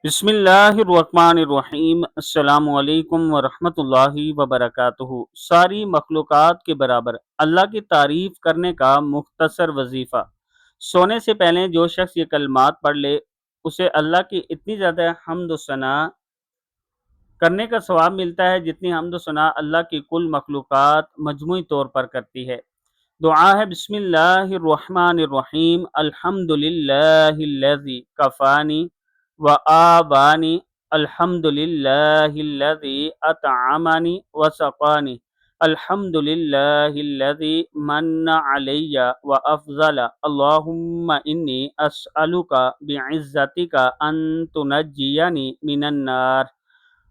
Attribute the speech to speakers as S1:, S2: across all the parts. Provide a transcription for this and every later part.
S1: بسم اللہ الرحمن الرحیم۔ السلام علیکم ورحمۃ اللہ وبرکاتہ۔ ساری مخلوقات کے برابر اللہ کی تعریف کرنے کا مختصر وظیفہ۔ سونے سے پہلے جو شخص یہ کلمات پڑھ لے اسے اللہ کی اتنی زیادہ حمد و ثنا کرنے کا ثواب ملتا ہے جتنی حمد و ثنا اللہ کی کل مخلوقات مجموعی طور پر کرتی ہے۔ دعا ہے بسم اللہ الرحمن الرحیم۔ الحمد للہ الذی کفانی وآبانی، الحمد للہ الذی اطعمنی وسقانی، الحمد للہ الذی من علی وافضل، اللہم انی اسألک بعزتک ان تنجینی من النار،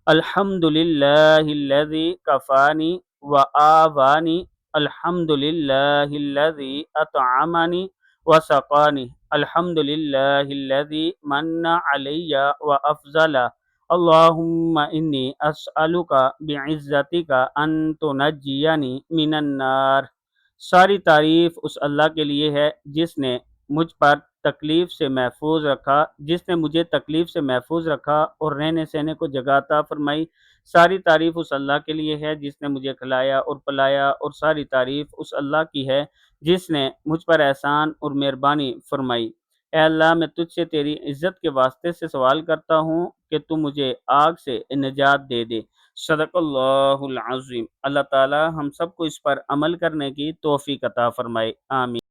S1: الحمد للہ الذی کفانی وآوانی، الحمد للہ الذی اطعمنی وسقانی، الحمد للہ الذی من علی وافضل، اللہم انی اسألک بعزتک ان تنجینی من النار۔ ساری تعریف اس اللہ کے لیے ہے جس نے مجھ پر تکلیف سے محفوظ رکھا، جس نے مجھے تکلیف سے محفوظ رکھا اور رہنے سہنے کو جگہ عطا فرمائی۔ ساری تعریف اس اللہ کے لیے ہے جس نے مجھے کھلایا اور پلایا، اور ساری تعریف اس اللہ کی ہے جس نے مجھ پر احسان اور مہربانی فرمائی۔ اے اللہ، میں تجھ سے تیری عزت کے واسطے سے سوال کرتا ہوں کہ تو مجھے آگ سے نجات دے دے۔ صدق اللہ العظیم۔ اللہ تعالی ہم سب کو اس پر عمل کرنے کی توفیق عطا فرمائے، آمین۔